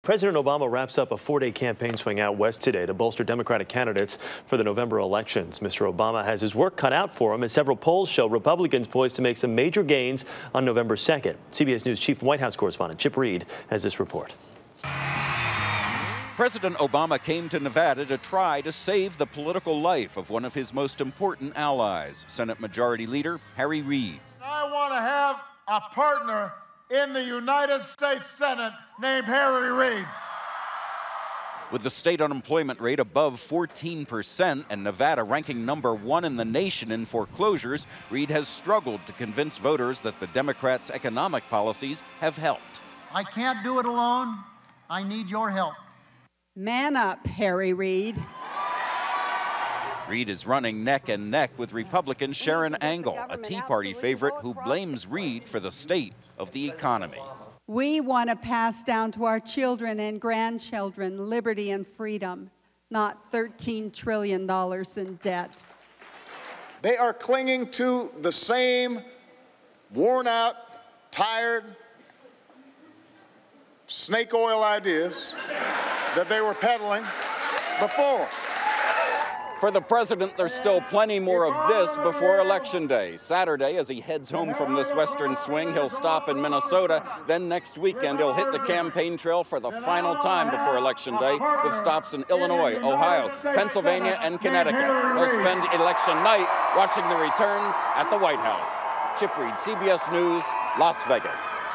President Obama wraps up a 4-day campaign swing out west today to bolster Democratic candidates for the November elections. Mr. Obama has his work cut out for him as several polls show Republicans poised to make some major gains on November 2nd. CBS News Chief White House correspondent Chip Reid has this report. President Obama came to Nevada to try to save the political life of one of his most important allies, Senate Majority Leader Harry Reid. I want to have a partner in the United States Senate named Harry Reid. With the state unemployment rate above 14% and Nevada ranking #1 in the nation in foreclosures, Reid has struggled to convince voters that the Democrats' economic policies have helped. I can't do it alone. I need your help. Man up, Harry Reid. Reid is running neck and neck with Republican Sharon Angle, a Tea Party favorite who blames Reid for the state of the economy. We want to pass down to our children and grandchildren liberty and freedom, not $13 trillion in debt. They are clinging to the same worn out, tired, snake oil ideas that they were peddling before. For the president, there's still plenty more of this before Election Day. Saturday, as he heads home from this western swing, he'll stop in Minnesota. Then next weekend, he'll hit the campaign trail for the final time before Election Day, with stops in Illinois, Ohio, Pennsylvania, and Connecticut. He'll spend election night watching the returns at the White House. Chip Reid, CBS News, Las Vegas.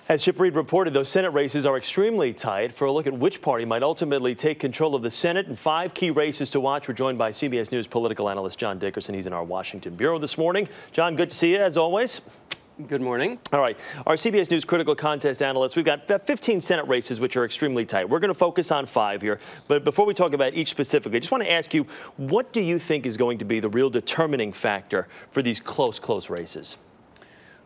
As Chip Reid reported, those Senate races are extremely tight. For a look at which party might ultimately take control of the Senate and 5 key races to watch, we're joined by CBS News political analyst John Dickerson. He's in our Washington bureau this morning. John, good to see you as always. Good morning. All right. Our CBS News critical contest analysts, we've got 15 Senate races which are extremely tight. We're going to focus on 5 here. But before we talk about each specifically, I just want to ask you, what do you think is going to be the real determining factor for these close races?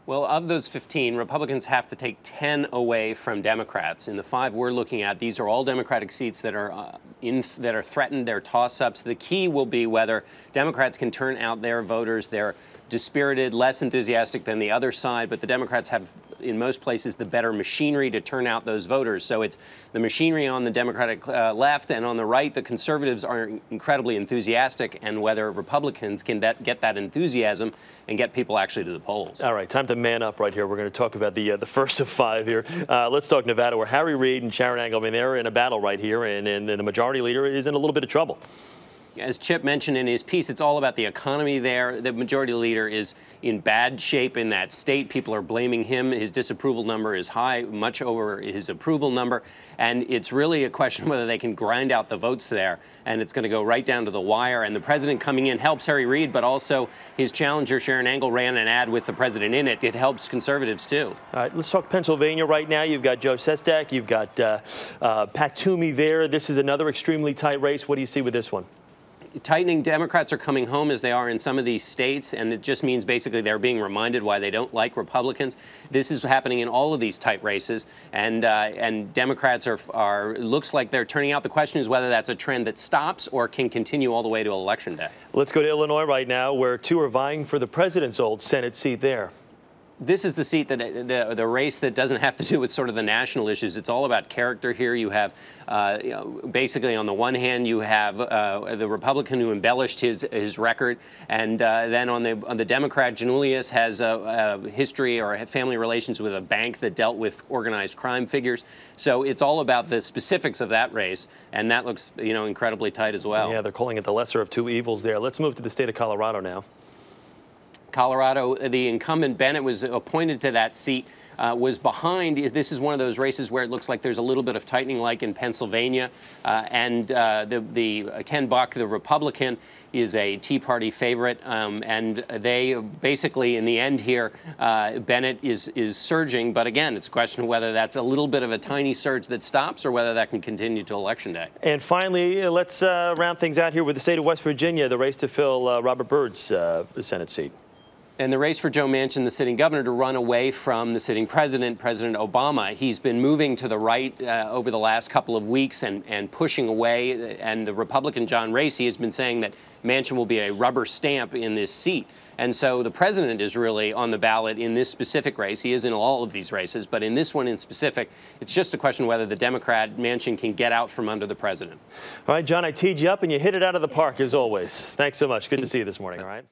Well, of those 15, Republicans have to take 10 away from Democrats. In the 5 we're looking at, these are all Democratic seats that are threatened. They're toss-ups. The key will be whether Democrats can turn out their voters. They're dispirited, less enthusiastic than the other side, but the Democrats have, in most places, the better machinery to turn out those voters. So it's the machinery on the Democratic left, and on the right, the conservatives are incredibly enthusiastic, and whether Republicans can get that enthusiasm and get people actually to the polls. All right, time to man up right here. We're going to talk about the first of 5 here. Let's talk Nevada, where Harry Reid and Sharon Angle, I mean, they're in a battle right here, and the majority leader is in a little bit of trouble. As Chip mentioned in his piece, it's all about the economy there. The majority leader is in bad shape in that state. People are blaming him. His disapproval number is high, much over his approval number. And it's really a question of whether they can grind out the votes there. And it's going to go right down to the wire. And the president coming in helps Harry Reid, but also his challenger, Sharon Angle, ran an ad with the president in it. It helps conservatives, too. All right, let's talk Pennsylvania right now. You've got Joe Sestak. You've got Pat Toomey there. This is another extremely tight race. What do you see with this one? Tightening. Democrats are coming home as they are in some of these states, and it just means basically they're being reminded why they don't like Republicans. This is happening in all of these tight races, and Democrats are looks like they're turning out. The question is whether that's a trend that stops or can continue all the way to Election Day. Let's go to Illinois right now, where 2 are vying for the president's old Senate seat there. This is the seat that the race that doesn't have to do with sort of the national issues. It's all about character here. You have basically on the one hand you have the Republican who embellished his record, and then on the Democrat, Janulius has a history or family relations with a bank that dealt with organized crime figures. So it's all about the specifics of that race, and that looks incredibly tight as well. Yeah, they're calling it the lesser of 2 evils there. Let's move to the state of Colorado now. Colorado, the incumbent Bennett was appointed to that seat, was behind. This is one of those races where it looks like there's a little bit of tightening, like in Pennsylvania. And Ken Buck, the Republican, is a Tea Party favorite. And they basically, in the end here, Bennett is surging. But again, it's a question of whether that's a little bit of a tiny surge that stops or whether that can continue to Election Day. And finally, let's round things out here with the state of West Virginia, the race to fill Robert Byrd's Senate seat. And the race for Joe Manchin, the sitting governor, to run away from the sitting president, President Obama. He's been moving to the right over the last couple of weeks and pushing away. And the Republican John Racy has been saying that Manchin will be a rubber stamp in this seat. And so the president is really on the ballot in this specific race. He is in all of these races, but in this one in specific, it's just a question whether the Democrat Manchin can get out from under the president. All right, John, I teed you up and you hit it out of the park as always. Thanks so much. Good to see you this morning. All right.